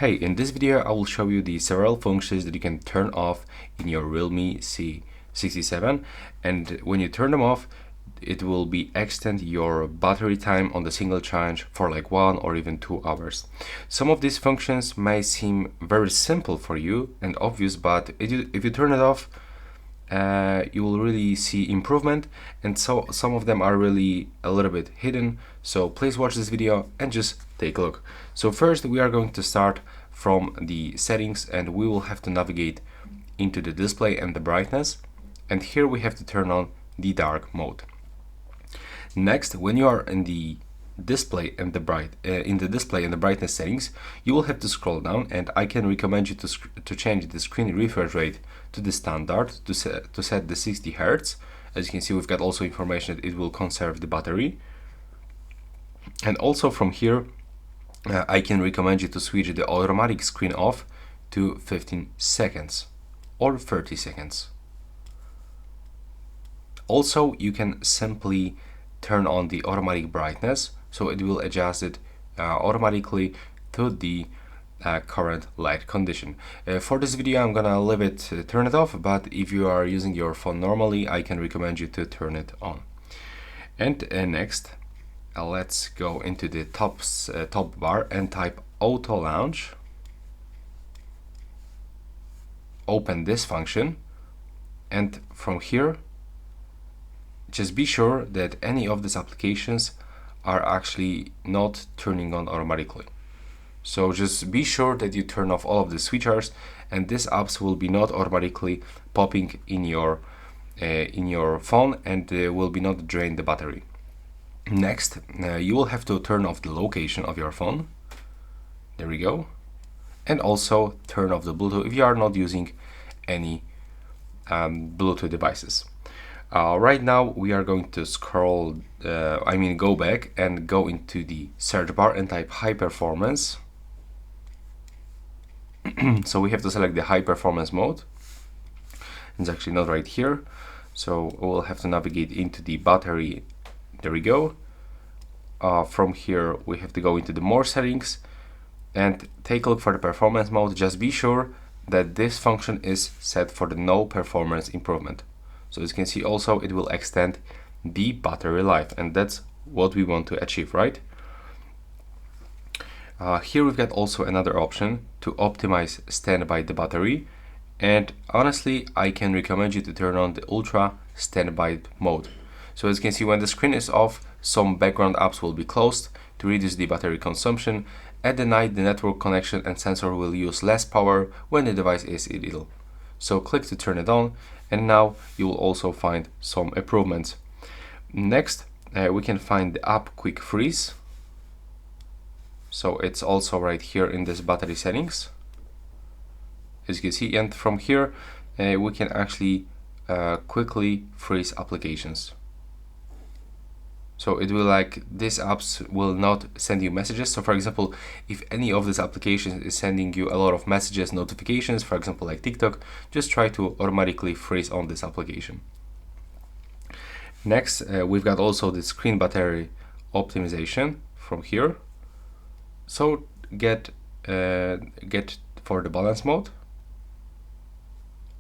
Hey, in this video I will show you the several functions that you can turn off in your Realme C67, and when you turn them off it will be extend your battery time on the single charge for like 1 or even 2 hours. Some of these functions may seem very simple for you and obvious, but if you turn it off you will really see improvement, and so some of them are really a little bit hidden. So please watch this video and just take a look. So first we are going to start from the settings, and we will have to navigate into the display and the brightness, and here we have to turn on the dark mode. Next, when you are in the display and the brightness settings, you will have to scroll down, and I can recommend you to change the screen refresh rate to the standard to set the 60 Hz. As you can see, we've got also information that it will conserve the battery. And also from here I can recommend you to switch the automatic screen off to 15 seconds or 30 seconds. Also, you can simply turn on the automatic brightness, so it will adjust it automatically to the current light condition. For this video I'm gonna leave it turn it off, but if you are using your phone normally, I can recommend you to turn it on. And next let's go into the top bar and type auto launch. Open this function, and from here just be sure that any of these applications are actually not turning on automatically. So just be sure that you turn off all of the switchers, and these apps will be not automatically popping in your phone, and will be not drain the battery. Next, you will have to turn off the location of your phone. There we go. And also turn off the Bluetooth if you are not using any Bluetooth devices. Right now we are going to go back and go into the search bar and type high performance. So we have to select the high performance mode. It's actually not right here, so we'll have to navigate into the battery. There we go. From here we have to go into the more settings and take a look for the performance mode. Just be sure that this function is set for the no performance improvement. So as you can see, also it will extend the battery life, and that's what we want to achieve, right? Here we've got also another option to optimize standby the battery, and honestly I can recommend you to turn on the ultra standby mode. So as you can see, when the screen is off, some background apps will be closed to reduce the battery consumption. At the night, the network connection and sensor will use less power when the device is idle. So click to turn it on, and now you will also find some improvements. Next, we can find the app quick freeze. So it's also right here in this battery settings, as you can see, and from here we can actually quickly freeze applications. So it will, like, these apps will not send you messages. So for example, if any of these applications is sending you a lot of messages, notifications, for example like TikTok, just try to automatically freeze on this application. Next, we've got also the screen battery optimization from here. So get for the balance mode,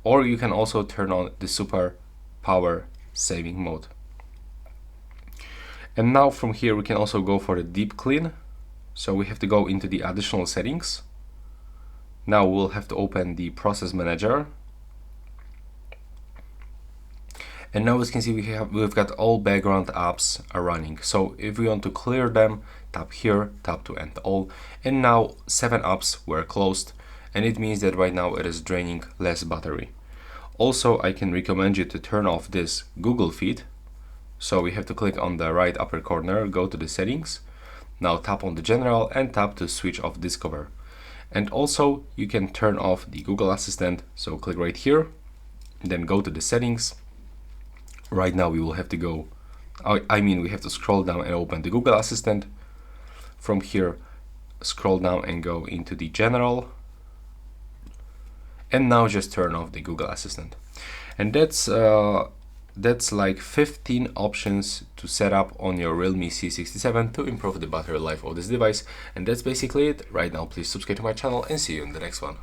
or you can also turn on the super power saving mode. And now from here we can also go for the deep clean. So we have to go into the additional settings. Now we'll have to open the process manager. And now as you can see, we've got all background apps are running. So if we want to clear them, tap here, tap to end all. And now 7 apps were closed, and it means that right now it is draining less battery. Also, I can recommend you to turn off this Google feed. So we have to click on the right upper corner, go to the settings, now tap on the general and tap to switch off Discover. And also you can turn off the Google Assistant, so click right here, then go to the settings. Right now we will have to go, we have to scroll down and open the Google Assistant. From here, scroll down and go into the general, and now just turn off the Google Assistant. And that's that's like 15 options to set up on your Realme C67 to improve the battery life of this device. And that's basically it. Right now, please subscribe to my channel and see you in the next one.